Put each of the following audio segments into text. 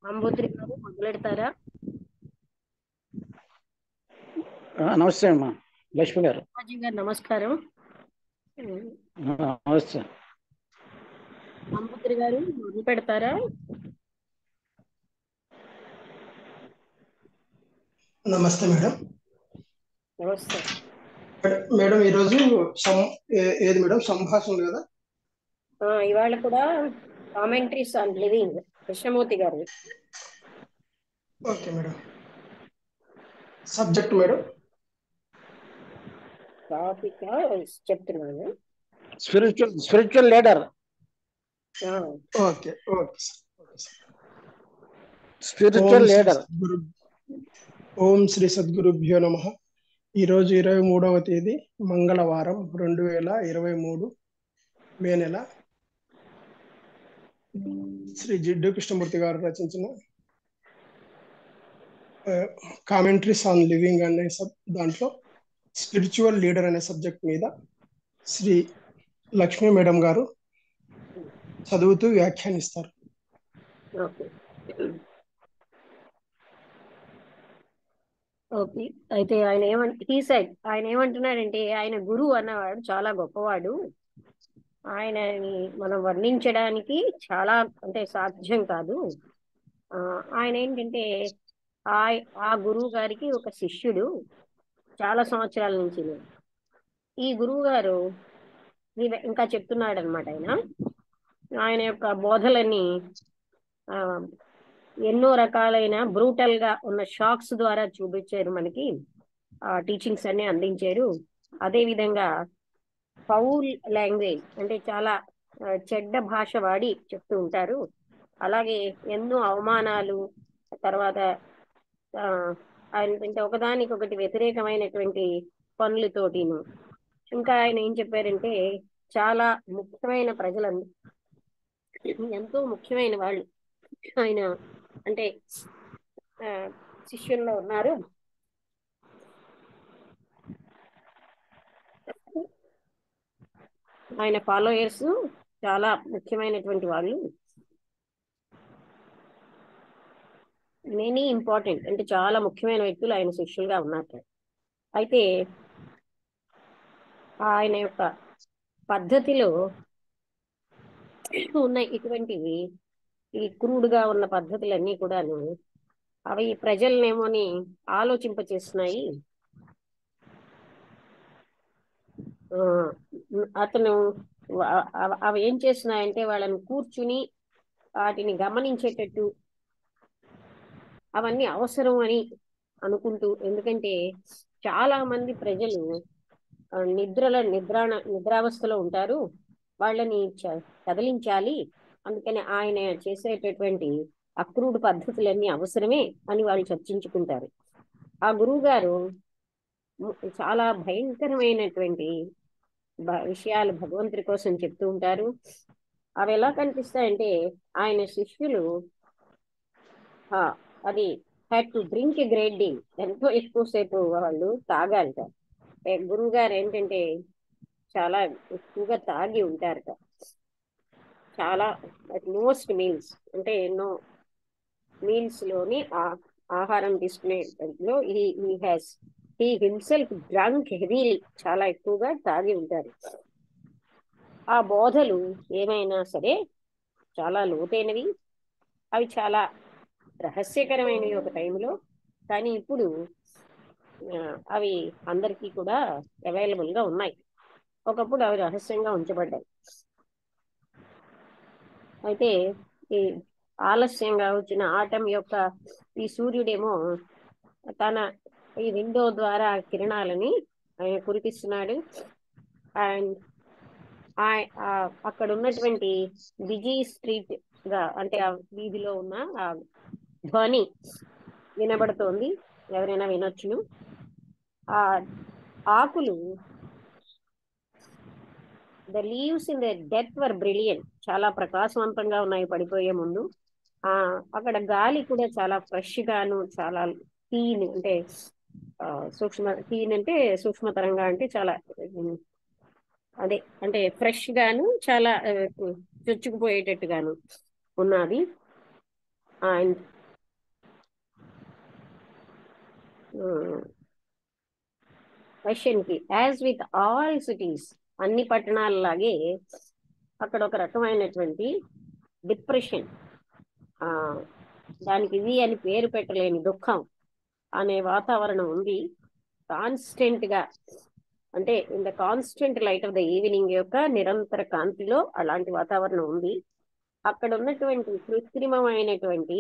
అంబుద్రి గారు మొదలెడతారా? నమస్తే అమ్మా లక్ష్మి గారు. రాజీ గారు నమస్కారం. నమస్తే. అంబుద్రి గారు మొదలు పెడతారా? నమస్తే మేడం. నమస్తే మేడం ఈరోజు ఏది మేడం సంభాషణ కదా? ఇవాళ కూడా కామెంటరీస్ ఆన్ లివింగ్ కృష్ణమూర్తి గారు. Okay madam. Subject madam topic చెప్తున్నాను. Spiritual leader. Okay okay sir. Spiritual leader. ఓం శ్రీ సద్గురుభ్యో నమః. ఈరోజు 23వ తేదీ మంగళవారం 2023 మే నెల. శ్రీ జిడ్డు కృష్ణమూర్తి గారు రచించిన కామెంటరీస్ ఆన్ లివింగ్ అనే దాంట్లో స్పిరిచువల్ లీడర్ అనే సబ్జెక్ట్ మీద శ్రీ లక్ష్మీ మేడం గారు చదువుతూ వ్యాఖ్యానిస్తారు. ఓకే, అయితే ఆయన ఏమంటున్నాడంటే, ఆయన గురువు అన్నవాడు చాలా గొప్పవాడు. ఆయనని మనం వర్ణించడానికి చాలా అంటే సాధ్యం కాదు. ఆయన ఏంటంటే ఆ గురువు గారికి ఒక శిష్యుడు చాలా సంవత్సరాల నుంచి. ఈ గురువు గారు ఇంకా చెప్తున్నాడు అనమాట. ఆయన యొక్క బోధలన్నీ ఎన్నో రకాలైన బ్రూటల్ గా ఉన్న షాక్స్ ద్వారా చూపించారు మనకి. టీచింగ్స్ అన్ని అందించారు. అదే విధంగా ఫౌల్ లాంగ్వేజ్ అంటే చాలా చెడ్డ భాష వాడి చెప్తూ ఉంటారు. అలాగే ఎన్నో అవమానాలు, తర్వాత ఆయన ఒకదానికొకటి వ్యతిరేకమైనటువంటి పనులతోటిను. ఇంకా ఆయన ఏం చెప్పారంటే, చాలా ముఖ్యమైన ప్రజలందరూ, ఎంతో ముఖ్యమైన వాళ్ళు ఆయన అంటే శిష్యుల్లో ఉన్నారు. ఆయన ఫాలోయర్స్ చాలా ముఖ్యమైనటువంటి వాళ్ళు. మెనీ ఇంపార్టెంట్ అంటే చాలా ముఖ్యమైన వ్యక్తులు ఆయన శిష్యులుగా ఉన్నారు. అయితే ఆయన యొక్క పద్ధతిలో ఉన్న ఇటువంటివి, ఈ క్రూడ్గా ఉన్న పద్ధతులన్నీ కూడాను అవి ప్రజలనేమోని ఆలోచింపచేస్తున్నాయి. అతను అవి ఏం చేస్తున్నాయంటే వాళ్ళని కూర్చుని వాటిని గమనించేటట్టు అవన్నీ అవసరం అని అనుకుంటూ, ఎందుకంటే చాలా మంది ప్రజలు నిద్రావస్థలో ఉంటారు, వాళ్ళని కదిలించాలి. అందుకని ఆయన చేసేటటువంటి అక్రూడ్ పద్ధతులన్నీ అవసరమే అని వాళ్ళు చర్చించుకుంటారు. ఆ గురువు గారు చాలా భయంకరమైనటువంటి విషయాలు భగవంతుడి కోసం చెప్తూ ఉంటారు. అవి ఎలా కనిపిస్తాయంటే, ఆయన శిష్యులు అది had to drink a great deal, ఎంతో ఎక్కువసేపు వాళ్ళు తాగాలట. గురువు గారు ఏంటంటే చాలా ఎక్కువగా తాగి ఉంటారట. చాలా మోస్ట్ మీల్స్ అంటే ఎన్నో మీల్స్ లోని ఆహారం తీసుకునే దాంట్లో హీ హిమ్సెల్ఫ్ డ్రంక్ హెవీలీ, చాలా ఎక్కువగా తాగి ఉంటారు. ఆ బోధలు ఏమైనా సరే చాలా లోతైనవి, అవి చాలా రహస్యకరమైనవి ఒక టైంలో, కానీ ఇప్పుడు అవి అందరికీ కూడా అవైలబుల్గా ఉన్నాయి. ఒకప్పుడు అవి రహస్యంగా ఉంచబడ్డాయి. అయితే ఈ ఆలస్యంగా వచ్చిన ఆటం యొక్క ఈ సూర్యుడేమో తన ఈ విండో ద్వారా కిరణాలని ఆయన కురిపిస్తున్నాడు. అండ్ అక్కడ ఉన్నటువంటి బిజీ స్ట్రీట్ గా అంటే ఆ వీధిలో ఉన్న ఆ ధ్వని వినబడుతోంది, ఎవరైనా వినొచ్చును. ఆ ఆకులు, the leaves in the death were brilliant, చాలా ప్రకాశవంతంగా ఉన్నాయి పడిపోయే ముందు. అక్కడ గాలి కూడా చాలా ఫ్రెష్ గాను, చాలా క్లీన్ అంటే క్లీన్ అంటే సూక్ష్మతరంగా అంటే చాలా అదే అంటే ఫ్రెష్ గాను చాలా చొచ్చుకుపోయేటట్టుగాను ఉన్నది. అండ్ క్వశ్చన్ కి యాజ్ విత్ ఆల్ సిటీస్, అన్ని పట్టణాలలాగే అక్కడ ఒక రకమైనటువంటి డిప్రెషన్, దానికి ఇది అని పేరు పెట్టలేని దుఃఖం అనే వాతావరణం ఉంది. కాన్స్టెంట్ గా, అంటే in the constant light of the evening యొక్క నిరంతర కాంతిలో అలాంటి వాతావరణం ఉంది. అక్కడ ఉన్నటువంటి కృత్రిమమైనటువంటి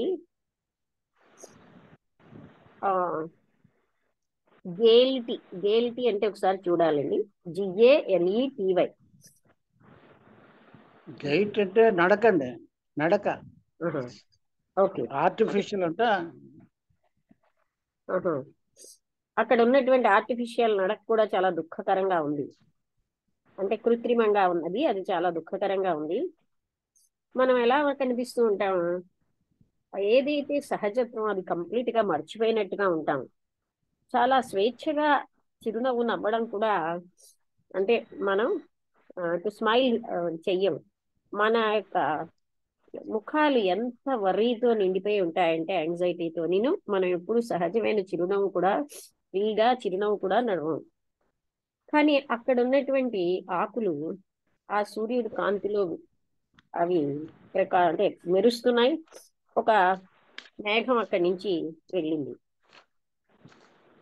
గేలిటీ అంటే ఒకసారి చూడాలండి, GALETY. గైట్ అంటే నడకండి, నడక. ఓకే, ఆర్టిఫిషియల్ అంటే అక్కడ ఉన్నటువంటి ఆర్టిఫిషియల్ నడక కూడా చాలా దుఃఖకరంగా ఉంది, అంటే కృత్రిమంగా ఉన్నది, అది చాలా దుఃఖకరంగా ఉంది. మనం ఎలా కనిపిస్తూ ఉంటాము, ఏదైతే సహజత్వం అది కంప్లీట్ గా మర్చిపోయినట్టుగా ఉంటాం. చాలా స్వేచ్ఛగా చిరునవ్వు నవ్వడం కూడా, అంటే మనం స్మైల్ చెయ్యం. మన యొక్క ముఖాలు ఎంత వర్రీతో నిండిపోయి ఉంటాయంటే యాంగ్జైటీతో, మనం ఎప్పుడు సహజమైన చిరునవ్వు కూడా, ఫ్రీగా చిరునవ్వు కూడా నడవం. కానీ అక్కడ ఉన్నటువంటి ఆకులు ఆ సూర్యుడి కాంతిలో అవి అంటే మెరుస్తున్నాయి. ఒక మేఘం అక్కడి నుంచి వెళ్ళింది.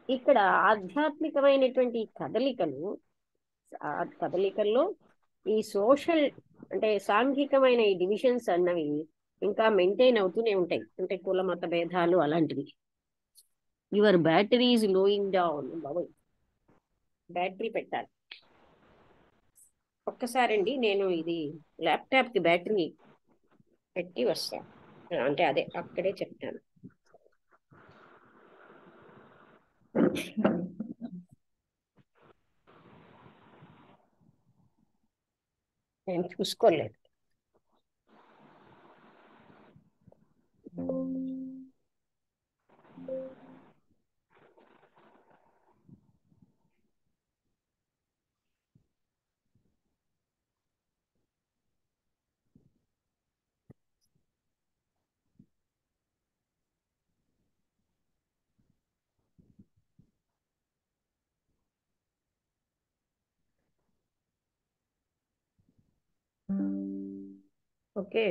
ఇక్కడ ఆధ్యాత్మికమైనటువంటి కదలికల్లో ఈ సోషల్, అంటే సాంఘికమైన ఈ డివిజన్స్ అన్నవి ఇంకా మెయింటైన్ అవుతూనే ఉంటాయి, అంటే కుల మత భేదాలు అలాంటివి. Your battery is lowing down. బాబోయ్, బ్యాటరీ పెట్టాలి. ఒక్కసారండి, నేను ఇది ల్యాప్టాప్ కి బ్యాటరీ పెట్టి వస్తాను, అంటే అదే అక్కడే చెప్తాను. నేను చూసుకోలేదు. ఓకే,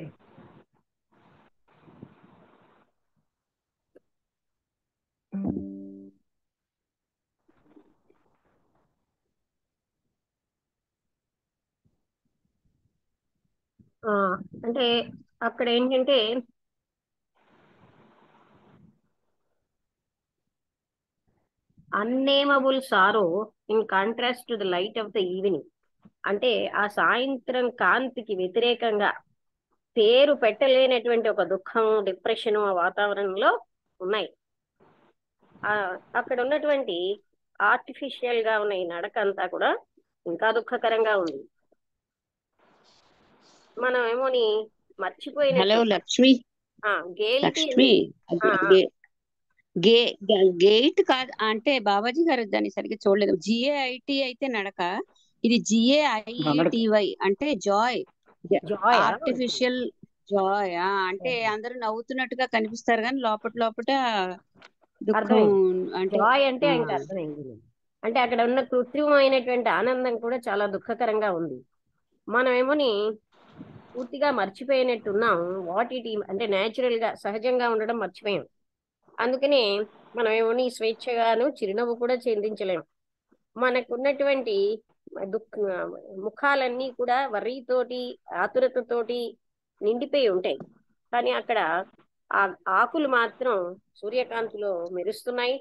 అంటే అక్కడ ఏంటంటే unnameable sorrow in contrast to the light of the evening, అంటే ఆ సాయంత్రం కాంతికి వ్యతిరేకంగా పేరు పెట్టలేనటువంటి ఒక దుఃఖం, డిప్రెషన్ ఆ వాతావరణంలో ఉన్నాయి. అక్కడ ఉన్నటువంటి ఆర్టిఫిషియల్ గా ఉన్న ఈ నడక అంతా కూడా ఇంకా దుఃఖకరంగా ఉంది. మనం ఏమోని మర్చిపోయిన హలో లక్ష్మి, లక్ష్మి గేట్ కాదు అంటే బాబాజీ గారు దాన్ని సరిగ్గా చూడలేదు. GAIT అయితే నడక, ఇది GAIETY అంటే జాయ్, ఆర్టిఫిషియల్ జాయ్. అంటే అందరూ నవ్వుతున్నట్టుగా కనిపిస్తారు కానీ లోపట దుఃఖం. అంటే జాయ్ అంటే ఇంకా అర్థమైంది, అంటే అక్కడ ఉన్న కృత్రిమైనటువంటి ఆనందం కూడా చాలా దుఃఖకరంగా ఉంది. మనం ఏమోని పూర్తిగా మర్చిపోయినట్టున్నాం. అంటే న్యాచురల్ గా సహజంగా ఉండడం మర్చిపోయాం. అందుకనే మనం ఏమోని స్వేచ్ఛగాను చిరునవ్వు కూడా చెందించలేము. మనకున్నటువంటి ముఖాలన్నీ కూడా వర్రీతోటి, ఆతురతతోటి నిండిపోయి ఉంటాయి. కానీ అక్కడ ఆ ఆకులు మాత్రం సూర్యకాంతిలో మెరుస్తున్నాయి.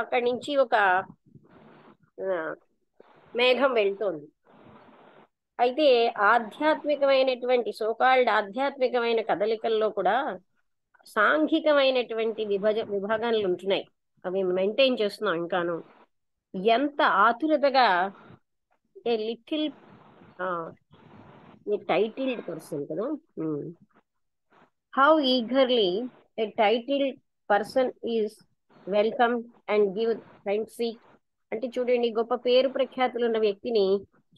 అక్కడి నుంచి ఒక మేఘం వెళ్తోంది. అయితే ఆధ్యాత్మికమైనటువంటి సోకాల్డ్ ఆధ్యాత్మికమైన కదలికల్లో కూడా సాంఘికమైనటువంటి విభాగాలు ఉంటున్నాయి. అవి మెయింటైన్ చేస్తున్నాం ఇంకాను. ఎంత ఆతురతగా ఏ లిటిల్ టైటిల్డ్ పర్సన్ కదా, how eagerly A titled person is welcome and give friend seat. అంటే చూడండి, గొప్ప పేరు ప్రఖ్యాతులు ఉన్న వ్యక్తిని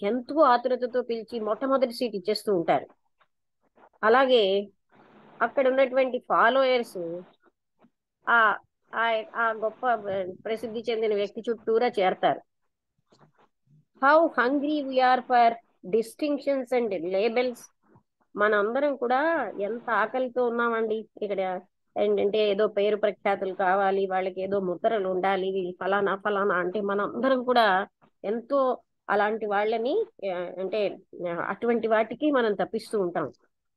ఎంతో ఆతురతతో పిలిచి మొట్టమొదటి సీట్ ఇచ్చేస్తూ ఉంటారు. అలాగే అక్కడ ఉన్నటువంటి ఫాలోయర్స్ ఆ ఆ ఆ గొప్ప ప్రసిద్ధి చెందిన వ్యక్తి చుట్టూరా చేరతారు. How hungry we are for distinctions and labels. మనందరం కూడా ఎంత ఆకలితో ఉన్నామండి ఇక్కడ. ఏంటంటే ఏదో పేరు ప్రఖ్యాతులు కావాలి, వాళ్ళకి ఏదో ముద్రలు ఉండాలి, వీళ్ళు ఫలానా ఫలానా అంటే మనం అందరం కూడా ఎంతో అలాంటి వాళ్ళని అంటే అటువంటి వాటికి మనం తప్పిస్తూ ఉంటాం.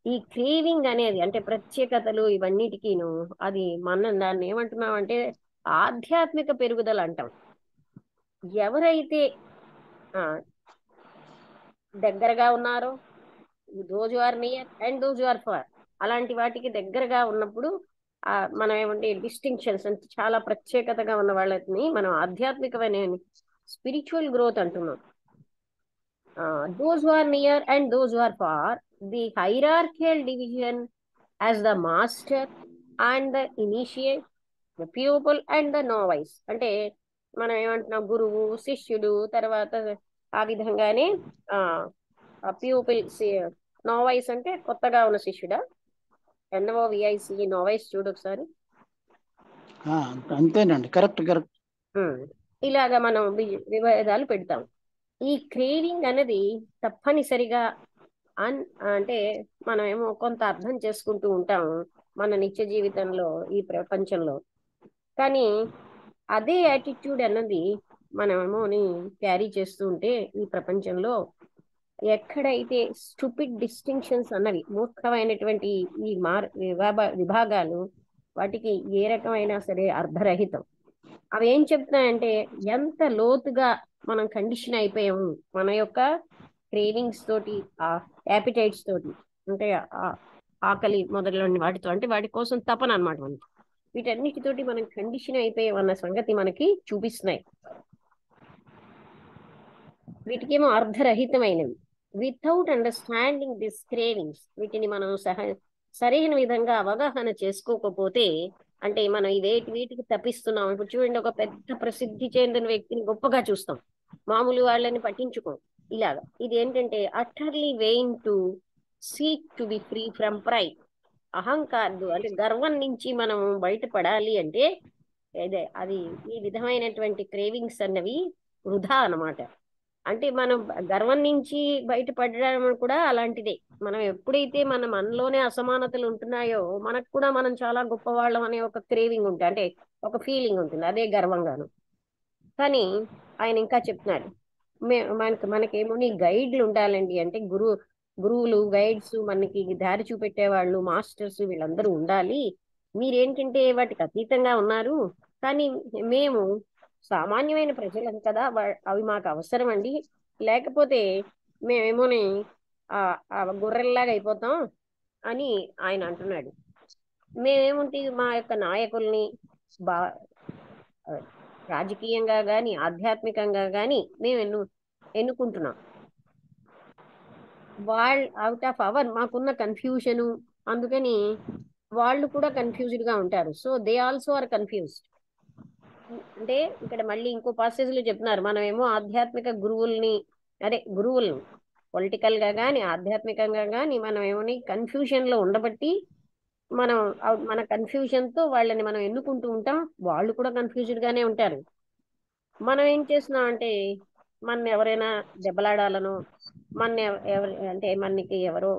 ఈ క్రేవింగ్ అనేది అంటే ప్రత్యేకతలు ఇవన్నిటికీను అది మనం దాన్ని ఏమంటున్నాం అంటే ఆధ్యాత్మిక పెరుగుదల అంటాం. ఎవరైతే ఆ, దగ్గరగా ఉన్నారో, those are near and those are far, అలాంటి వాటికి దగ్గరగా ఉన్నప్పుడు మనం ఏమంటే డిస్టింక్షన్స్ అంటే చాలా ప్రత్యేకతగా ఉన్న వాళ్ళని మనం ఆధ్యాత్మికమైన స్పిరిచువల్ గ్రోత్ అంటున్నాం. Those are near and those are far, the hierarchical division as the master and the initiate, the pupil and the novice. అంటే మనం ఏమంటున్నాం, గురువు శిష్యుడు, తర్వాత ఆ విధంగానే ప్యూపిల్, నోవైస్ అంటే కొత్తగా ఉన్న శిష్యుడా, NOVIC నోవైస్ చూడు ఒకసారి. అంతేనండి, కరెక్ట్ కరెక్ట్. ఇలాగా మనం విభేదాలు పెడతాం. ఈ క్రేవింగ్ అనేది తప్పనిసరిగా అంటే మనం ఏమో కొంత అర్థం చేసుకుంటూ ఉంటాం మన నిత్య జీవితంలో ఈ ప్రపంచంలో. కానీ అదే యాటిట్యూడ్ అన్నది మనమేమో క్యారీ చేస్తూ ఉంటే ఈ ప్రపంచంలో ఎక్కడైతే స్టూపిడ్ డిస్టింక్షన్స్ అన్నవి, మూర్ఖమైనటువంటి ఈ విభాగాలు, వాటికి ఏ రకమైన సరే అర్ధరహితం. అవి ఏం చెప్తున్నాయంటే ఎంత లోతుగా మనం కండిషన్ అయిపోయాము మన యొక్క క్రేవింగ్స్ తోటి, ఆ యాపిటైట్స్ తోటి, అంటే ఆకలి మొదలైన వాటితో, అంటే వాటి కోసం తపన అనమాట మనకి. వీటన్నిటితోటి మనం కండిషన్ అయిపోయాం అన్న సంగతి మనకి చూపిస్తున్నాయి. వీటికేమో అర్ధరహితమైనవి. వితౌట్ అండర్స్టాండింగ్ దిస్ క్రేవింగ్స్, వీటిని మనం సరైన విధంగా అవగాహన చేసుకోకపోతే, అంటే మనం వీటికి తప్పిస్తున్నాం. ఇప్పుడు చూడండి, ఒక పెద్ద ప్రసిద్ధి చెందిన వ్యక్తిని గొప్పగా చూస్తాం, మామూలు వాళ్ళని పట్టించుకోం. ఇలాగా ఇది ఏంటంటే utterly vain to seek to be free from pride. అహంకారం అంటే గర్వం నుంచి మనం బయటపడాలి అంటే అది ఈ విధమైనటువంటి క్రేవింగ్స్ అన్నవి వృధా అన్నమాట. అంటే మనం గర్వం నుంచి బయటపడడం కూడా అలాంటిదే. మనం ఎప్పుడైతే మనలోనే అసమానతలు ఉంటున్నాయో మనకు కూడా మనం చాలా గొప్పవాళ్ళం అనే ఒక క్రేవింగ్ ఉంటుంది, అంటే ఒక ఫీలింగ్ ఉంటుంది, అదే గర్వంగాను. కానీ ఆయన ఇంకా చెప్తున్నాడు, మనకేమో గైడ్లు ఉండాలండి, అంటే గురువులు, గైడ్స్, మనకి దారి చూపెట్టేవాళ్ళు, మాస్టర్స్, వీళ్ళందరూ ఉండాలి. మీరేంటంటే వాటికి అతీతంగా ఉన్నారు, కానీ మేము సామాన్యమైన ప్రజలం కదా, అవి మాకు అవసరం అండి, లేకపోతే మేమేమోని గొర్రెల్లాగా అయిపోతాం అని ఆయన అంటున్నాడు. మేమేముంటే మా యొక్క నాయకుల్ని బా రాజకీయంగా గాని ఆధ్యాత్మికంగా గాని మేము ఎన్నుకుంటున్నాం. అవుట్ ఆఫ్ అవర్ మాకున్న కన్ఫ్యూజను, అందుకని వాళ్ళు కూడా కన్ఫ్యూజ్డ్ గా ఉంటారు. So they also are confused. అంటే ఇక్కడ మళ్ళీ ఇంకో పాసేజ్ లో చెప్తున్నారు, మనమేమో ఆధ్యాత్మిక గురువులను పొలిటికల్ గా గాని ఆధ్యాత్మికంగా గాని మనం ఏమని కన్ఫ్యూజన్ లో ఉండబట్టి మనం మన కన్ఫ్యూజన్ తో వాళ్ళని మనం ఎన్నుకుంటూ ఉంటాం, వాళ్ళు కూడా కన్ఫ్యూజ్డ్ గానే ఉంటారు. మనం ఏం చేస్తున్నాం అంటే మన ఎవరైనా దెబ్బలాడాలను, అంటే మనకి ఎవరో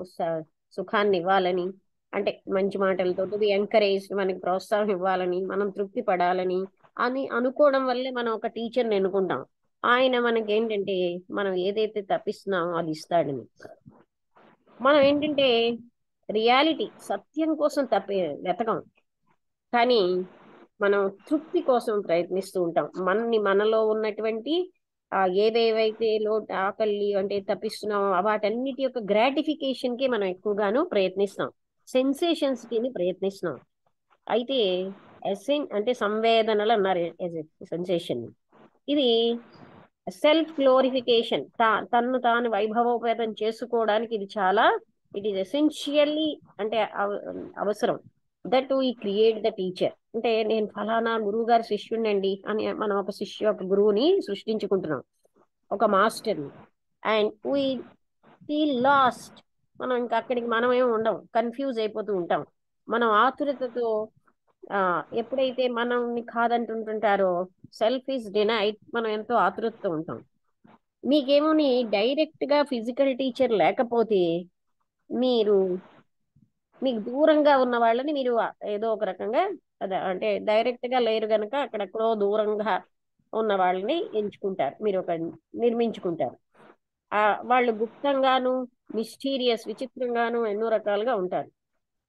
సుఖాన్ని ఇవ్వాలని, అంటే మంచి మాటలతో ఎంకరేజ్, మనకి ప్రోత్సాహం ఇవ్వాలని, మనం తృప్తి పడాలని అని అనుకోవడం వల్లే మనం ఒక టీచర్ని ఎన్నుకుంటాం. ఆయన మనకి ఏంటంటే మనం ఏదైతే తప్పిస్తున్నామో అది ఇస్తాడని. మనం ఏంటంటే రియాలిటీ, సత్యం కోసం వెతకం, కానీ మనం తృప్తి కోసం ప్రయత్నిస్తూ ఉంటాం. మనలో ఉన్నటువంటి ఏవేవైతే ఆకలి అంటే తప్పిస్తున్నామో వాటన్నిటి యొక్క గ్రాటిఫికేషన్ కి మనం ఎక్కువగాను ప్రయత్నిస్తాం, సెన్సేషన్స్ కి ప్రయత్నిస్తున్నాం. అయితే అంటే సంవేదనలు అన్నారు, సెన్సేషన్. ఇది సెల్ఫ్ గ్లోరిఫికేషన్, తన్ను తాను వైభవోపేతం చేసుకోవడానికి ఇది చాలా, ఇట్ ఈస్ ఎసెన్షియల్లీ అంటే అవసరం. That we create the teacher. అంటే నేను ఫలానా గురువు గారి శిష్యుడినండి అని మనం ఒక గురువుని సృష్టించుకుంటున్నాం, ఒక మాస్టర్ని. And we feel last. మనం ఇంకా అక్కడికి మనమేమి ఉండం, కన్ఫ్యూజ్ అయిపోతూ ఉంటాం. మనం ఆతురతతో ఎప్పుడైతే మనల్ని కాదంటుంటారో సెల్ఫ్ ఈజ్ డినైడ్, మనం ఎంతో ఆతృతతో ఉంటాం. మీకేమోని డైరెక్ట్ గా ఫిజికల్ టీచర్ లేకపోతే మీకు దూరంగా ఉన్న వాళ్ళని మీరు ఏదో ఒక రకంగా అదే అంటే డైరెక్ట్ గా లేరు గనక అక్కడెక్కడో దూరంగా ఉన్న వాళ్ళని ఎంచుకుంటారు, మీరు ఒక నిర్మించుకుంటారు. వాళ్ళు గుప్తంగాను మిస్టీరియస్ విచిత్రంగాను ఎన్నో రకాలుగా ఉంటారు.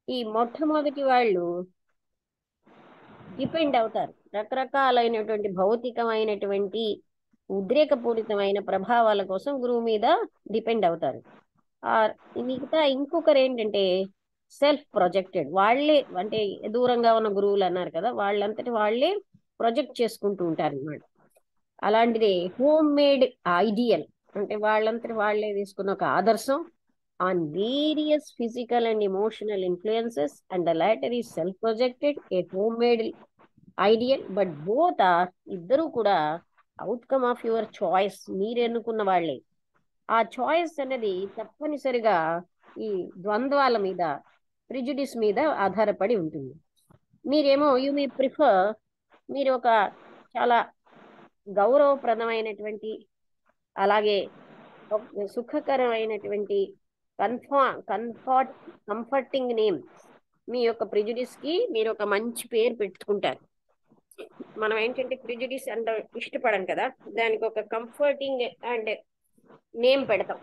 ఈ మొట్టమొదటి వాళ్ళు డిపెండ్ అవుతారు, రకరకాలైనటువంటి భౌతికమైనటువంటి ఉద్రేకపూరితమైన ప్రభావాల కోసం గురువు మీద డిపెండ్ అవుతారు. మిగతా ఇంకొకరు ఏంటంటే సెల్ఫ్ ప్రొజెక్టెడ్, వాళ్ళే అంటే దూరంగా ఉన్న గురువులు అన్నారు కదా, వాళ్ళంతటి వాళ్ళే ప్రొజెక్ట్ చేసుకుంటూ ఉంటారు అన్నమాట. అలాంటిది హోమ్ మేడ్ ఐడియల్, అంటే వాళ్ళంతటి వాళ్ళే తీసుకున్న ఒక ఆదర్శం on various physical and emotional influences and the latter is self projected a home made ideal, but both are ఇద్దరు కూడా అవుట్కమ్ ఆఫ్ యువర్ చాయిస్, మీరు ఎన్నుకున్న వాళ్ళే. ఆ చాయిస్ అనేది తప్పనిసరిగా ఈ ద్వంద్వాల మీద ప్రిజుడిస్ మీద ఆధారపడి ఉంటుంది. మీరేమో యు మీ ప్రిఫర్, మీరు ఒక చాలా గౌరవప్రదమైనటువంటి అలాగే సుఖకరమైనటువంటి కంఫర్టింగ్ నేమ్, మీ యొక్క ప్రిజుడిస్ కి మీరు ఒక మంచి పేరు పెట్టుకుంటారు. మనం ఏంటంటే ప్రిజుడిస్ అంటే ఇష్టపడం కదా, దానికి ఒక కంఫర్టింగ్ అండ్ నేమ్ పెడతాం.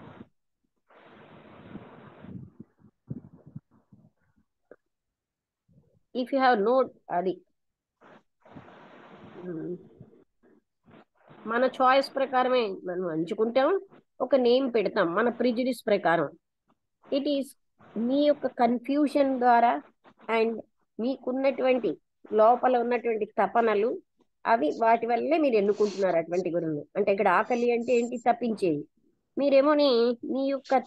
ఇఫ్ యూ హ్యావ్ నోట్, అది మన చాయిస్ ప్రకారమే మనం ఎంచుకుంటాం, ఒక నేమ్ పెడతాం మన ప్రిజుడిస్ ప్రకారం. ఇట్ ఈస్ మీ యొక్క కన్ఫ్యూషన్ ద్వారా అండ్ మీకున్నటువంటి లోపల ఉన్నటువంటి తపనలు, అవి వాటి వల్లే మీరు ఎన్నుకుంటున్నారు అటువంటి గురువులు. అంటే ఇక్కడ ఆకలి అంటే ఏంటి, తప్పించేది. మీరేమోని మీ యొక్క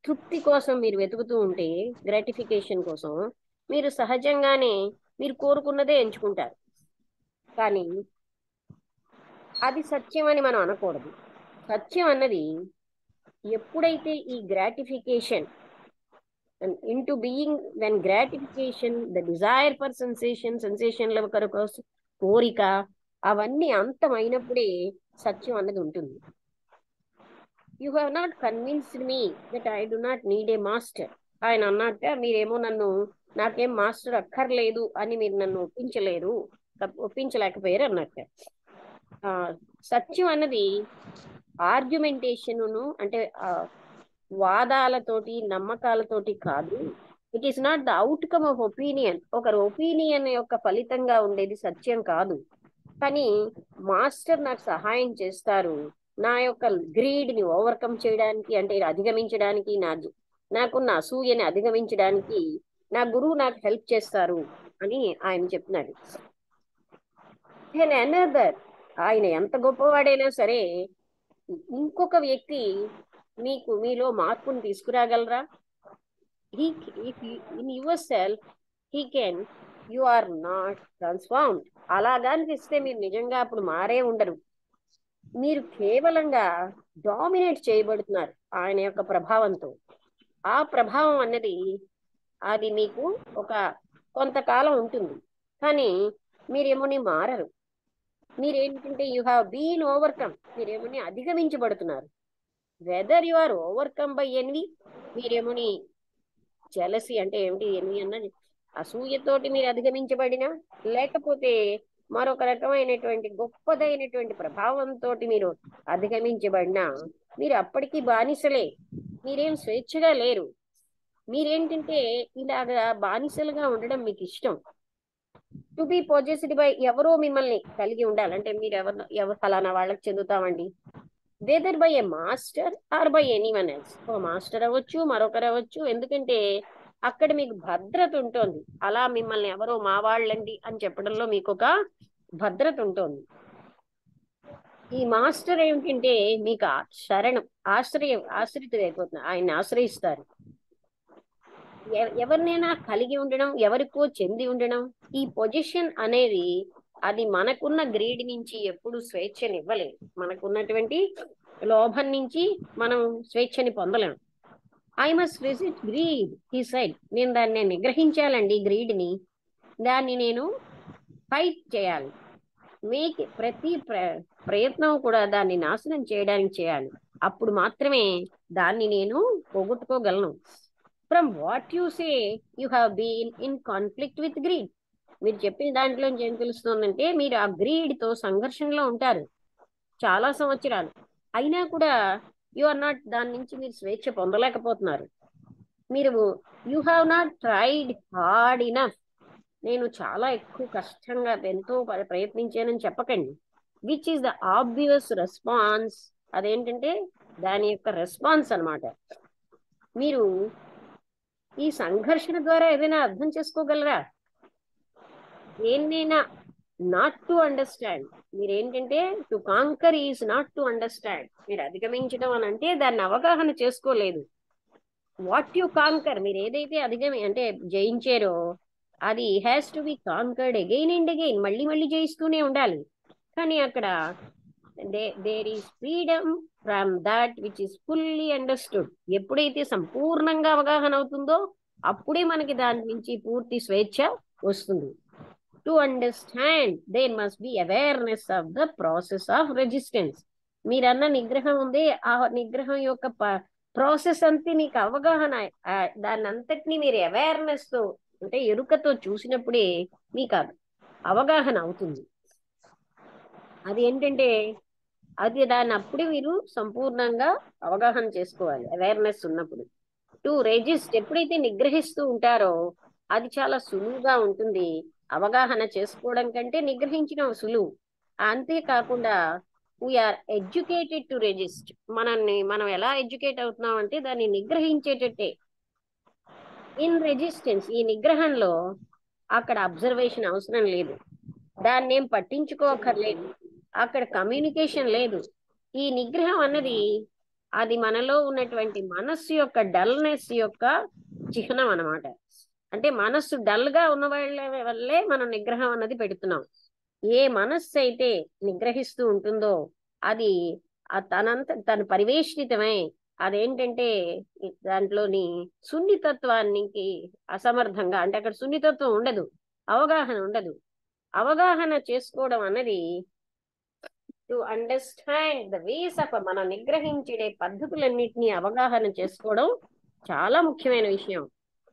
తృప్తి కోసం మీరు వెతుకుతూ ఉంటే, గ్రాటిఫికేషన్ కోసం మీరు సహజంగానే మీరు కోరుకున్నదే ఎంచుకుంటారు. కానీ అది సత్యం అని మనం అనకూడదు. సత్యం అన్నది ఎప్పుడైతే ఈ gratification into being, when gratification, the desire for సెన్సేషన్ల కొరకు కోరిక అవన్నీ అంతమైనప్పుడే సత్యం అన్నది ఉంటుంది. You have not convinced me that I do not need a master. ఆయన అన్నట్ట మీరేమో నాకేం మాస్టర్ అక్కర్లేదు అని మీరు నన్ను ఒప్పించలేకపోయారు అన్నట్ట. సత్యం అన్నది ఆర్గ్యుమెంటేషను అంటే వాదాలతోటి నమ్మకాలతోటి కాదు. It is not the outcome of opinion, ఒకరి ఒపీనియన్ యొక్క ఫలితంగా ఉండేది సత్యం కాదు. కానీ మాస్టర్ నాకు సహాయం చేస్తారు నా యొక్క గ్రీడ్ ని ఓవర్కమ్ చేయడానికి, అంటే అధిగమించడానికి, నాకున్న అసూయని అధిగమించడానికి నా గురువు నాకు హెల్ప్ చేస్తారు అని ఆయన చెప్తున్నాడు. అనదర్, ఆయన ఎంత గొప్పవాడైనా సరే ఇంకొక వ్యక్తి మీలో మార్పును తీసుకురాగలరా? In yourself he can, you are not transformed. అలాగా అనిపిస్తే మీరు నిజంగా అప్పుడు మారే ఉండరు. మీరు కేవలంగా డామినేట్ చేయబడుతున్నారు ఆయన యొక్క ప్రభావంతో. ఆ ప్రభావం అన్నది అది మీకు ఒక కొంతకాలం ఉంటుంది, కానీ మీరేమోని మారరు. మీరేంటంటే యు హ్యావ్ బీన్ ఓవర్కమ్, మీరేమోని అధిగమించబడుతున్నారు. Whether you are overcome by envy, మీరేమోని జెలసీ అంటే ఏమిటి, ఎన్వి అన్నది అసూయతోటి మీరు అధిగమించబడినా, లేకపోతే మరొక రకమైనటువంటి గొప్పదైనటువంటి ప్రభావంతో మీరు అధిగమించబడినా, మీరు అప్పటికీ బానిసలే, మీరేం స్వేచ్ఛగా లేరు. మీరేంటంటే ఇలాగా బానిసలుగా ఉండడం మీకు ఇష్టం. టు బి పొజెస్డ్ బై, ఎవరో మిమ్మల్ని కలిగి ఉండాలంటే మీరు ఎవరు ఫలానా వాళ్ళకి చెందుతామండి, whether by a master or by anyone else. ఓ మాస్టర్ అవ్వచ్చు, మరొకరు అవ్వచ్చు, ఎందుకంటే అక్కడ మీకు భద్రత ఉంటుంది. అలా మిమ్మల్ని ఎవరో మా వాళ్ళండి అని చెప్పడంలో మీకు ఒక భద్రత ఉంటుంది. ఈ మాస్టర్ ఏమిటంటే మీకు శరణం, ఆశ్రితులైపోతున్నారు, ఆయన్ని ఆశ్రయిస్తారు. ఎవరినైనా కలిగి ఉండడం, ఎవరికో చెంది ఉండడం, ఈ పొజిషన్ అనేది అది మనకున్న గ్రీడ్ నుంచి ఎప్పుడు స్వేచ్ఛని ఇవ్వలేదు. మనకున్నటువంటి లోభం నుంచి మనం స్వేచ్ఛని పొందలేము. I must resist greed, he side. నేను దాన్ని నిగ్రహించాలండి, గ్రీడ్ని, దాన్ని నేను ఫైట్ చేయాలి. మీకు ప్రతి ప్రయత్నం కూడా దాన్ని నాశనం చేయడానికి చేయాలి. అప్పుడు మాత్రమే దాన్ని నేను పోగొట్టుకోగలను. From what you say you have been in conflict with greed. మీరు చెప్పిన దాంట్లో ఏం తెలుస్తుందంటే మీరు ఆ గ్రీడ్ తో సంఘర్షణలో ఉంటారు చాలా సంవత్సరాలు, అయినా కూడా యు ఆర్ నాట్, దాని నుంచి మీరు స్వేచ్ఛ పొందలేకపోతున్నారు. మీరు you have not tried hard enough. నేను చాలా ఎక్కువ కష్టంగా ఎంతో ప్రయత్నించానని చెప్పకండి. Which is the obvious response. అదేంటంటే దాని యొక్క రెస్పాన్స్ అన్నమాట. మీరు ఈ సంఘర్షణ ద్వారా ఏదైనా అర్థం చేసుకోగలరా? దేన్నైనా నాట్ టు అండర్స్టాండ్. మీరేంటంటే to conquer is not to understand. మీరు అధిగమించడం అని అంటే దాన్ని అవగాహన చేసుకోలేదు. వాట్ యు కాంకర్, మీరు ఏదైతే అంటే జయించారో అది has to be conquered again and again. మళ్ళీ మళ్ళీ జయిస్తూనే ఉండాలి. కానీ అక్కడ there is freedom from that which is fully understood. ఎప్పుడైతే సంపూర్ణంగా అవగాహన అవుతుందో అప్పుడే మనకి దాని నుంచి పూర్తి స్వేచ్ఛ వస్తుంది. To understand there must be awareness of the process of resistance. మీరన్న నిగ్రహం ఉంది, ఆ నిగ్రహం యొక్క ప్రాసెస్ అంతే మీకు అవగాహన. దాన్ని అంతటినీ మీరు అవేర్నెస్ తో అంటే ఎరుకతో చూసినప్పుడే మీకు అవగాహన అవుతుంది. అది ఏంటంటే అది దాన్ని అప్పుడే మీరు సంపూర్ణంగా అవగాహన చేసుకోవాలి అవేర్నెస్ ఉన్నప్పుడు. టు రెజిస్ట్, ఎప్పుడైతే నిగ్రహిస్తూ ఉంటారో అది చాలా సులువుగా ఉంటుంది. అవగాహన చేసుకోవడం కంటే నిగ్రహించడం సులువు. అంతేకాకుండా వీఆర్ ఎడ్యుకేటెడ్ టు రెజిస్ట్. మనం ఎలా ఎడ్యుకేట్ అవుతున్నాం అంటే దాన్ని నిగ్రహించేటట్టే. ఇన్ రెజిస్టెన్స్, ఈ నిగ్రహంలో అక్కడ అబ్జర్వేషన్ అవసరం లేదు, దాన్ని ఏం పట్టించుకోకర్లేదు, అక్కడ కమ్యూనికేషన్ లేదు. ఈ నిగ్రహం అన్నది అది మనలో ఉన్నటువంటి మనస్సు యొక్క డల్నెస్ యొక్క చిహ్నం అన్నమాట. అంటే మనస్సు డల్ గా ఉన్న వాళ్ళ వల్లే మనం నిగ్రహం అన్నది పెడుతున్నాం. ఏ మనస్సు అయితే నిగ్రహిస్తూ ఉంటుందో అది తను పరివేష్టితమై అదేంటంటే దాంట్లోని సున్నితత్వానికి అసమర్థంగా, అంటే అక్కడ సున్నితత్వం ఉండదు, అవగాహన ఉండదు. అవగాహన చేసుకోవడం అన్నది to understand the ways of, మనం నిగ్రహించే పద్ధతులన్నిటినీ అవగాహన చేసుకోవడం చాలా ముఖ్యమైన విషయం.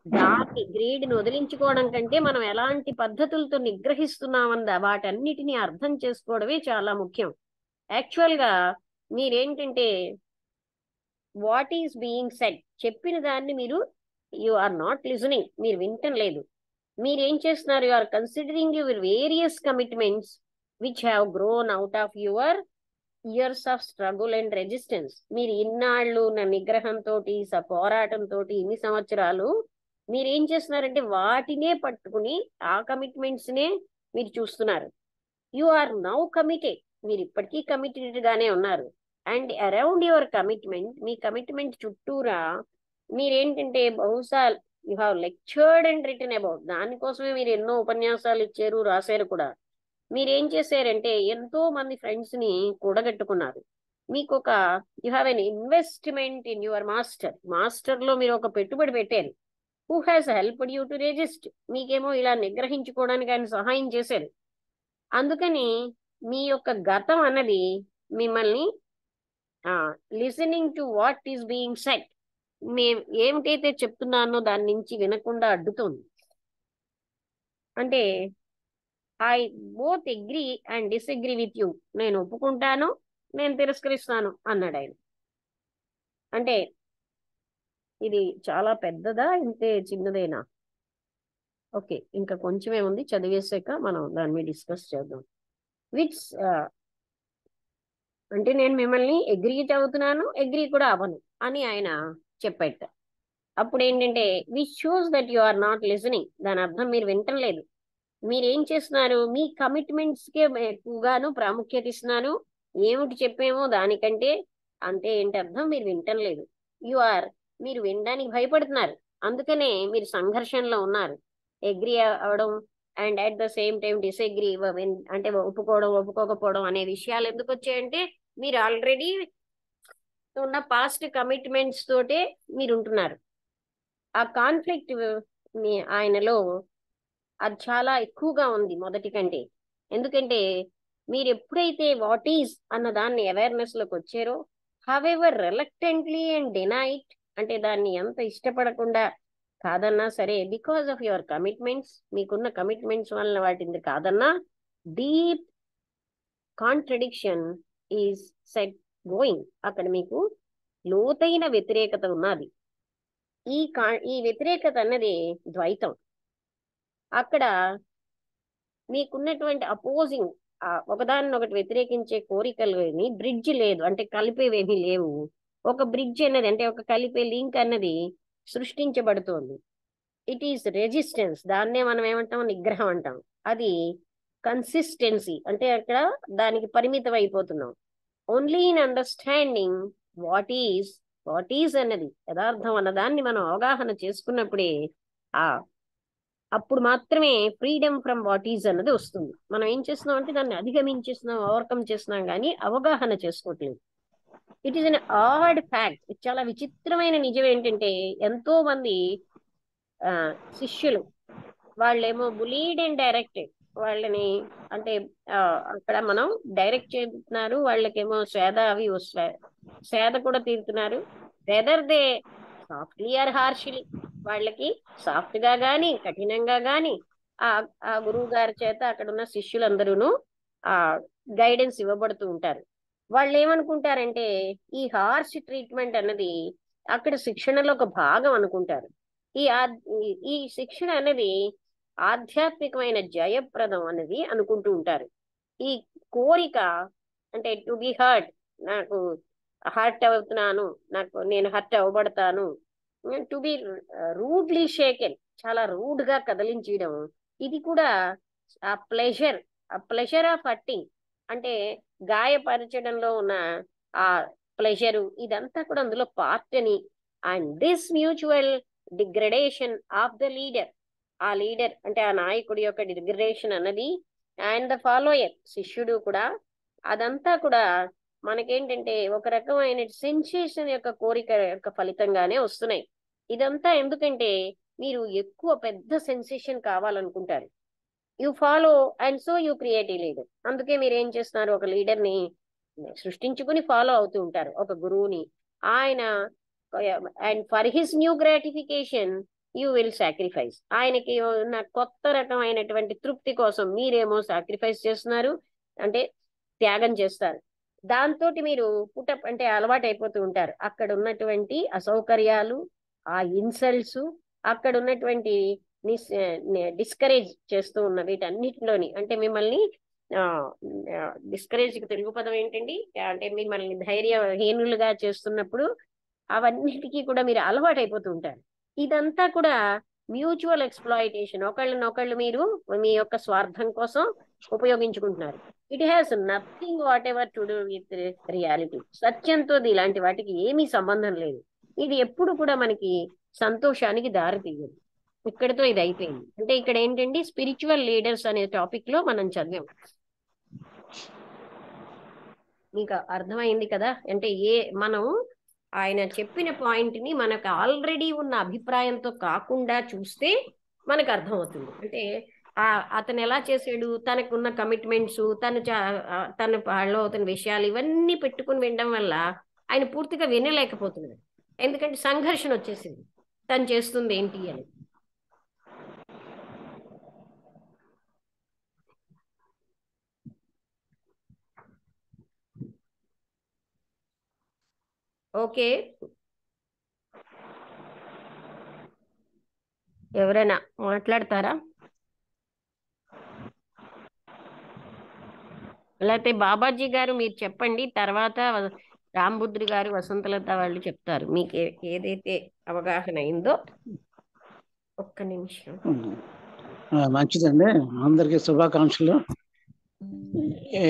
దాన్ని గ్రీడ్ని వదిలించుకోవడం కంటే మనం ఎలాంటి పద్ధతులతో నిగ్రహిస్తున్నామన్న వాటన్నిటిని అర్థం చేసుకోవడమే చాలా ముఖ్యం. యాక్చువల్ గా మీరేంటంటే వాట్ ఈస్ బీయింగ్ సెడ్, చెప్పిన దాన్ని మీరు యు ఆర్ నాట్ లిజనింగ్, మీరు వింటం లేదు. మీరేం చేస్తున్నారు? You are considering your various commitments which have grown out of your years of struggle and resistance. మీరు ఇన్నాళ్ళు ఉన్న నిగ్రహంతో పోరాటంతో ఇన్ని సంవత్సరాలు మీరేం చేస్తున్నారంటే వాటినే పట్టుకుని ఆ కమిట్మెంట్స్ నే మీరు చూస్తున్నారు. యు ఆర్ నౌ కమిటెడ్, మీరు ఇప్పటికీ కమిటెడ్ గానే ఉన్నారు. అండ్ అరౌండ్ యువర్ కమిట్మెంట్, మీ కమిట్మెంట్ చుట్టూరా మీరేంటంటే బహుశా you have lectured and written about, దానికోసమే మీరు ఎన్నో ఉపన్యాసాలు ఇచ్చారు, రాశారు కూడా. మీరేం చేశారంటే ఎంతో మంది ఫ్రెండ్స్ ని కూడగట్టుకున్నారు. మీకు ఒక you have an investment in your master లో మీరు ఒక పెట్టుబడి పెట్టారు. Who has helped you to resist, మీకేమో ఇలా నిగ్రహించుకోవడానికి ఆయన సహాయం చేశారు. అందుకని మీ యొక్క గతం అన్నది మిమ్మల్ని listening to what is being said, ఏమిటైతే చెప్తున్నానో దాని నుంచి వినకుండా అడ్డుతోంది. అంటే I both agree and disagree with you, నేను ఒప్పుకుంటాను, నేను తిరస్కరిస్తాను అన్నాడు ఆయన. అంటే ఇది చాలా పెద్దదా, ఇంతే చిన్నదేనా? ఓకే, ఇంకా కొంచెమే ఉంది, చదివేసాక మనం దాని మీద డిస్కస్ చేద్దాం. విచ్ అంటే నేను మిమ్మల్ని అగ్రీ చదువుతున్నాను, అగ్రీ కూడా అవ్వను అని ఆయన చెప్పేట. అప్పుడు ఏంటంటే which shows that you are not listening, దాని అర్థం మీరు వింటం లేదు. మీరేం చేస్తున్నారు? మీ కమిట్మెంట్స్కే ఎక్కువగాను ప్రాముఖ్యత ఇస్తున్నారు. ఏమిటి చెప్పేమో దానికంటే, అంటే ఏంటి అర్థం? మీరు వింటం లేదు. మీరు వినడానికి భయపడుతున్నారు. అందుకనే మీరు సంఘర్షణలో ఉన్నారు. అగ్రీ అవడం and at the same time disagree, అంటే ఒప్పుకోవడం ఒప్పుకోకపోవడం అనే విషయాలు ఎందుకు వచ్చాయంటే మీరు ఆల్రెడీ ఉన్న పాస్ట్ కమిట్మెంట్స్ తోటే మీరు ఉంటున్నారు. ఆ కాన్ఫ్లిక్ట్ ఆయనలో అది చాలా ఎక్కువగా ఉంది మొదటి కంటే. ఎందుకంటే మీరు ఎప్పుడైతే వాట్ ఈజ్ అన్న దాన్ని అవేర్నెస్ లోకి వచ్చారో, హవెవర్ రిలక్టెంట్లీ అండ్ డినైట్, అంటే దాన్ని ఎంత ఇష్టపడకుండా కాదన్నా సరే, బికాస్ ఆఫ్ యువర్ కమిట్మెంట్స్, మీకున్న కమిట్మెంట్స్ వలన వాటిని కాదన్నా, deep contradiction is set going. అక్కడ మీకు లోతైన వ్యతిరేకత ఉన్నది. ఈ వ్యతిరేకత అన్నది ద్వైతం. అక్కడ మీకున్నటువంటి అపోజింగ్, ఒకదాన్ని ఒకటి వ్యతిరేకించే కోరికలు ఏమి, బ్రిడ్జ్ లేదు, అంటే కలిపేవేమీ లేవు. ఒక బ్రిడ్జ్ అన్నది, అంటే ఒక కలిపే లింక్ అన్నది సృష్టించబడుతోంది. ఇట్ ఈస్ రెసిస్టెన్స్, దాన్నే మనం ఏమంటాం, నిగ్రహం అంటాం. అది కన్సిస్టెన్సీ, అంటే అక్కడ దానికి పరిమితం అయిపోతున్నాం. Only in understanding what is అన్నది, యథార్థం అన్నదాన్ని మనం అవగాహన చేసుకున్నప్పుడే అప్పుడు మాత్రమే ఫ్రీడమ్ ఫ్రమ్ వాట్ ఈజ్ అన్నది వస్తుంది. మనం ఏం చేస్తున్నాం అంటే దాన్ని అధిగమించేస్తున్నాం, ఓవర్కమ్ చేస్తున్నాం, కానీ అవగాహన చేసుకోవట్లేదు. It is an add fact. చాలా విచిత్రమైన నిజం ఏంటంటే, ఎంతో మంది శిష్యులు, వాళ్ళేమో బులీడ్ అండ్ డైరెక్టెడ్, వాళ్ళని అంటే అక్కడ మనం డైరెక్ట్ చేస్తున్నారు, వాళ్ళకేమో స్వేద కూడా తీరుతున్నారు. Whether they softly or harshly, వాళ్ళకి సాఫ్ట్ గా గాని కఠినంగా గాని ఆ గురువు గారి చేత అక్కడ ఉన్న శిష్యులందరూను ఆ గైడెన్స్ ఇవ్వబడుతూ ఉంటారు. వాళ్ళు ఏమనుకుంటారంటే ఈ హార్ష్ ట్రీట్మెంట్ అన్నది అక్కడ శిక్షణలో ఒక భాగం అనుకుంటారు. ఈ శిక్షణ అనేది ఆధ్యాత్మికమైన జయప్రదం అనేది అనుకుంటూ ఉంటారు. ఈ కోరిక అంటే టు బి హర్ట్, నాకు హర్ట్ అవుతున్నాను, నేను హర్ట్ అవ్వబడతాను, టు బి రూడ్లీ షేకెన్, చాలా రూడ్ గా కదిలించడం, ఇది కూడా ఆ ప్లెజర్ ఆఫ్ హర్టింగ్, అంటే గాయపరచడంలో ఉన్న ఆ ప్లెజరు, ఇదంతా కూడా అందులో పార్ట్ అని. And this mutual degradation of the leader, ఆ లీడర్ అంటే ఆ నాయకుడి యొక్క డిగ్రేడేషన్ అన్నది, అండ్ ద ఫాలోయర్ శిష్యుడు కూడా, అదంతా కూడా మనకేంటంటే ఒక రకమైన సెన్సేషన్ యొక్క కోరిక యొక్క ఫలితంగానే వస్తున్నాయి. ఇదంతా ఎందుకంటే మీరు ఎక్కువ పెద్ద సెన్సేషన్ కావాలనుకుంటారు. You follow and so you create a leader. అందుకే మీరు ఏం చేస్తున్నారు, ఒక లీడర్ ని సృష్టించుకుని ఫాలో అవుతూ ఉంటారు, ఒక గురువుని. ఆయన and for his new gratification you will sacrifice, ఆయనకి ఉన్న కొత్త రకమైనటువంటి తృప్తి కోసం మీరేమో సాక్రిఫైస్ చేస్తున్నారు, అంటే త్యాగం చేస్తారు. దాంతో మీరు పుటప్ అంటే అలవాటు అయిపోతూ ఉంటారు. అక్కడ ఉన్నటువంటి అసౌకర్యాలు, ఆ ఇన్సల్ట్స్, అక్కడ ఉన్నటువంటి డిస్కరేజ్ చేస్తూ ఉన్న వీటన్నిటిలోని, అంటే మిమ్మల్ని డిస్కరేజ్ తెలుగు పదం ఏంటండి, అంటే మిమ్మల్ని ధైర్యహీనులుగా చేస్తున్నప్పుడు అవన్నిటికీ కూడా మీరు అలవాటు అయిపోతూ ఉంటారు. ఇదంతా కూడా మ్యూచువల్ ఎక్స్ప్లాయిటేషన్, ఒకళ్ళనొకళ్ళు మీరు మీ యొక్క స్వార్థం కోసం ఉపయోగించుకుంటున్నారు. It has nothing whatever to do with reality. సత్యంతో ఇలాంటి వాటికి ఏమీ సంబంధం లేదు. ఇది ఎప్పుడు కూడా మనకి సంతోషానికి దారి తీయదు. ఇక్కడితో ఇది అయిపోయింది. అంటే ఇక్కడ ఏంటండి, స్పిరిచువల్ లీడర్స్ అనే టాపిక్ లో మనం చదివాం. మీకు అర్థమైంది కదా? అంటే మనం ఆయన చెప్పిన పాయింట్ ని మనకు ఆల్రెడీ ఉన్న అభిప్రాయంతో కాకుండా చూస్తే మనకు అర్థమవుతుంది. అంటే అతను ఎలా చేసాడు, తనకున్న కమిట్మెంట్స్, తన వాళ్ళు అవుతున్న విషయాలు ఇవన్నీ పెట్టుకుని వినడం వల్ల ఆయన పూర్తిగా వినలేకపోతున్నాడు. ఎందుకంటే సంఘర్షణ వచ్చేసింది, తను చేస్తుంది ఏంటి అని. ఓకే, ఎవరైనా మాట్లాడతారా? లేకపోతే బాబాజీ గారు మీరు చెప్పండి, తర్వాత రాంబుద్రి గారు, వసంతలత వాళ్ళు చెప్తారు. మీకు ఏదైతే అవగాహన అయిందో. ఒక్క నిమిషం. మంచిదండి, అందరికీ శుభాకాంక్షలు.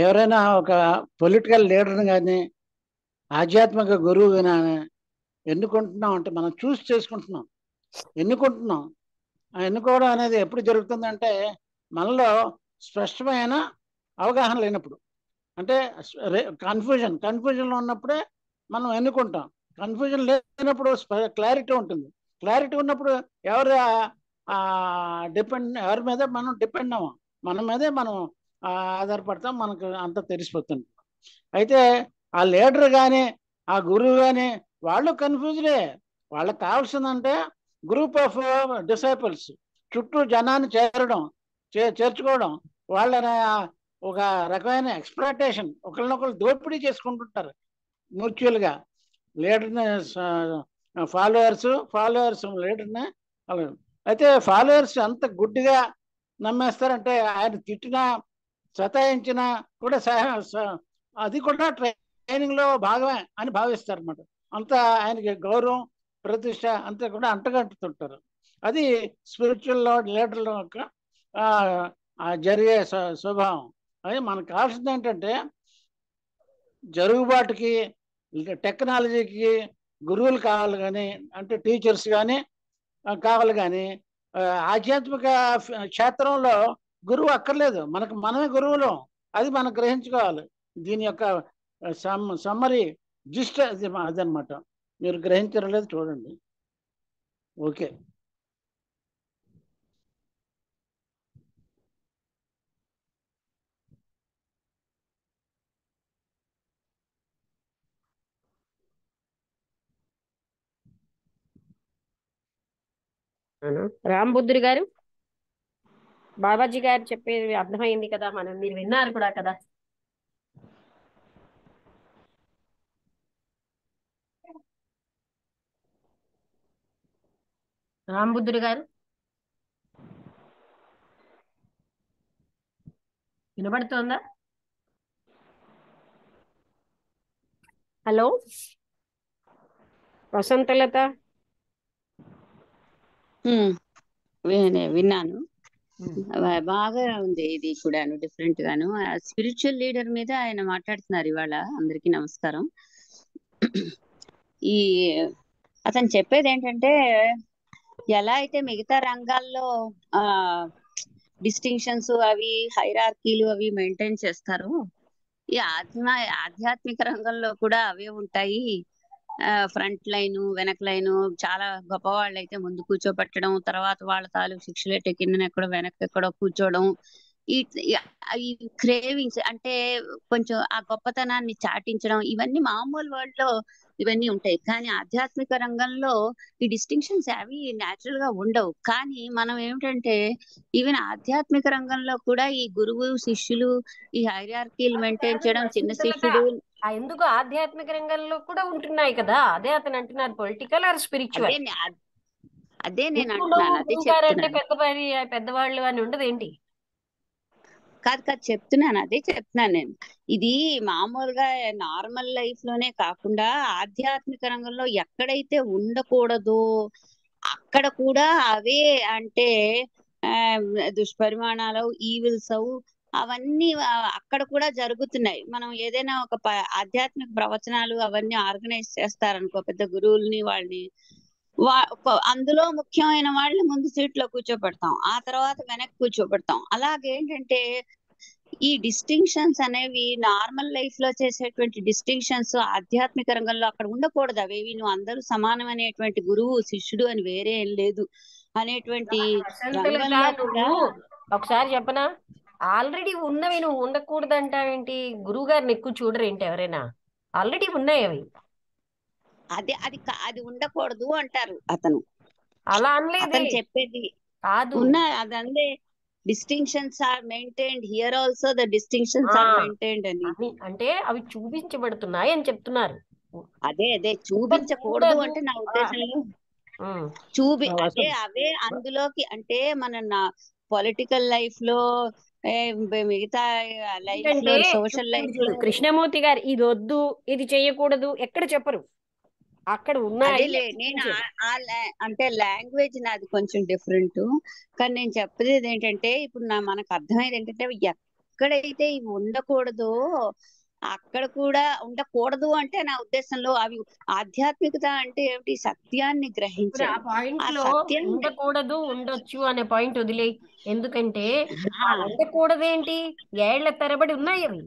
ఎవరైనా ఒక పొలిటికల్ లీడర్ని కానీ ఆధ్యాత్మిక గురువు కానీ ఎన్నుకుంటున్నాం అంటే మనం చూస్ చేసుకుంటున్నాం, ఎన్నుకుంటున్నాం. ఎన్నుకోవడం అనేది ఎప్పుడు జరుగుతుందంటే మనలో స్పష్టమైన అవగాహన లేనప్పుడు, అంటే కన్ఫ్యూజన్లో ఉన్నప్పుడే మనం ఎన్నుకుంటాం. కన్ఫ్యూజన్ లేనప్పుడు క్లారిటీ ఉంటుంది. క్లారిటీ ఉన్నప్పుడు ఎవరు ఎవరి మీద మనం డిపెండ్ అవ్వం, మన మీదే మనం ఆధారపడతాం, మనకు అంత తెలిసిపోతుంది. అయితే ఆ లీడర్ కానీ ఆ గురువు కానీ వాళ్ళు కన్ఫ్యూజ్డే. వాళ్ళకి కావాల్సిందంటే గ్రూప్ ఆఫ్ డిసైపుల్స్, చుట్టూ జనాన్ని చేర్చుకోవడం, వాళ్ళని ఒక రకమైన ఎక్స్ప్లాయిటేషన్, ఒకరినొకరు దోపిడీ చేసుకుంటుంటారు మ్యూచువల్గా. లీడర్ని ఫాలోవర్స్ లీడర్ని. అయితే ఫాలోవర్స్ అంత గుడ్డిగా నమ్మేస్తారంటే ఆయన తిట్టినా సతాయించినా కూడా అది కూడా ట్రైనింగ్లో భాగమే అని భావిస్తారు అన్నమాట. అంతా ఆయనకి గౌరవం ప్రతిష్ట అంతా కూడా అంటగట్టుతుంటారు. అది స్పిరిచువల్ లీడర్ల యొక్క జరిగే స్వభావం. అది మనకు కావాల్సింది ఏంటంటే జరుగుబాటుకి టెక్నాలజీకి గురువులు కావాలి, కానీ అంటే టీచర్స్ కానీ కావాలి, కానీ ఆధ్యాత్మిక క్షేత్రంలో గురువు అక్కర్లేదు, మనమే గురువులు. అది మనం గ్రహించుకోవాలి. దీని యొక్క సమ్మరీ జిస్ట్ అదనమాట. మీరు గ్రహించలేదు చూడండి. ఓకే. రాంబుద్ధుడి గారు, బాబాజీ గారు చెప్పేది అర్థమైంది కదా, మీరు విన్నారు కూడా కదా. రాంబుద్ధుడి గారు వినబడుతోందా? హలో వసంతలత. విన్నాను, బాగా ఉంది. ఇది కూడాను డిఫరెంట్ గాను. స్పిరిచువల్ లీడర్ మీద ఆయన మాట్లాడుతున్నారు ఇవాళ. అందరికీ నమస్కారం. ఈ అతను చెప్పేది ఏంటంటే, ఎలా అయితే మిగతా రంగాల్లో డిస్టింక్షన్స్ అవి హైరార్కీలు అవి మెయింటైన్ చేస్తారో, ఈ ఆధ్యాత్మిక రంగంలో కూడా అవే ఉంటాయి. ఫ్రంట్ లైన్ వెనక లైన్, చాలా గొప్ప వాళ్ళు అయితే ముందు కూర్చోబెట్టడం, తర్వాత వాళ్ళ తాలూకు శిక్షలు కింద ఎక్కడో వెనక్కి ఎక్కడో కూర్చోవడం, ఈ క్రేవింగ్స్ అంటే కొంచెం ఆ గొప్పతనాన్ని చాటించడం, ఇవన్నీ మామూలు వరల్డ్ లో ఇవన్నీ ఉంటాయి. కానీ ఆధ్యాత్మిక రంగంలో ఈ డిస్టింక్షన్స్ అవి న్యాచురల్ గా ఉండవు. కానీ మనం ఏమిటంటే ఈవెన్ ఆధ్యాత్మిక రంగంలో కూడా ఈ గురువు శిష్యులు ఈ హైరార్కీలు మెయింటైన్ చేయడం, చిన్న శిష్యుడు ఎందుకు ఆధ్యాత్మిక రంగంలో కూడా ఉంటున్నాయి కదా. అదే అతను అంటున్నారు, పొలిటికల్ ఆర్ స్పిరిచువల్. అదే నేను అంటున్నాను, అదే చెప్తున్నాను. పెద్దవాళ్ళు అని ఉండదు ఏంటి? కాదు చెప్తున్నాను, అదే చెప్తున్నాను నేను. ఇది మామూలుగా నార్మల్ లైఫ్ లోనే కాకుండా ఆధ్యాత్మిక రంగంలో ఎక్కడైతే ఉండకూడదో అక్కడ కూడా అవే అంటే దుష్పరిమాణాలు, ఈవిల్స్ అవన్నీ అక్కడ కూడా జరుగుతున్నాయి. మనం ఏదైనా ఒక ఆధ్యాత్మిక ప్రవచనాలు అవన్నీ ఆర్గనైజ్ చేస్తారనుకో, పెద్ద గురువుల్ని వాళ్ళని, అందులో ముఖ్యమైన వాళ్ళని ముందు సీట్లో కూర్చోబెడతాం, ఆ తర్వాత వెనక్కి కూర్చోబెడతాం. అలాగేంటంటే ఈ డిస్టింక్షన్స్ అనేవి నార్మల్ లైఫ్ లో చేసేటువంటి డిస్టింక్షన్స్ ఆధ్యాత్మిక రంగంలో అక్కడ ఉండకూడదు. అవేవి నువ్వు అందరూ సమానం అనేటువంటి గురువు శిష్యుడు అని వేరే ఏం లేదు అనేటువంటి రంగంలో కూడా. ఒకసారి చెప్పనా, ఆల్రెడీ ఉన్నవి నువ్వు ఉండకూడదు అంటావేంటి? గురువు గారిని ఎక్కువ చూడరేంటి ఎవరైనా? ఆల్రెడీ ఉన్నాయి అవి. అది ఉండకూడదు అంటారు అతను. అలా అనలేదు, అతను చెప్పేది అదంటే distinctions are maintained here also, the distinctions are maintained అని అంటే అవి చూపించబడుతున్నాయి అని చెప్తున్నారు. అదే చూపించకూడదు అంటే నా ఉద్దేశంలో అంటే అవే అందులోకి, అంటే మన పొలిటికల్ లైఫ్ లో మిగతా లైఫ్ లో సోషల్ లైఫ్ లో కృష్ణమూర్తి గారు ఇది వద్దు ఇది చెయ్యకూడదు ఎక్కడ చెప్పరు, అక్కడ ఉన్నాయి. నేను అంటే లాంగ్వేజ్ నాది కొంచెం డిఫరెంట్, కానీ నేను చెప్పేది ఏంటంటే ఇప్పుడు మనకు అర్థమయ్యేది ఏంటంటే ఎక్కడైతే ఇవి ఉండకూడదో అక్కడ కూడా ఉండకూడదు. అంటే నా ఉద్దేశంలో అవి ఆధ్యాత్మికత అంటే ఏమిటి? సత్యాన్ని గ్రహించడం. సత్యం ఉండకూడదు ఉండొచ్చు అనే పాయింట్ వదిలే. ఎందుకంటే ఉండకూడదేంటి, ఏళ్ల తరబడి ఉన్నాయి అవి.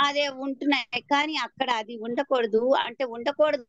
అదే ఉంటున్నాయి, కానీ అక్కడ అది ఉండకూడదు అంటే ఉండకూడదు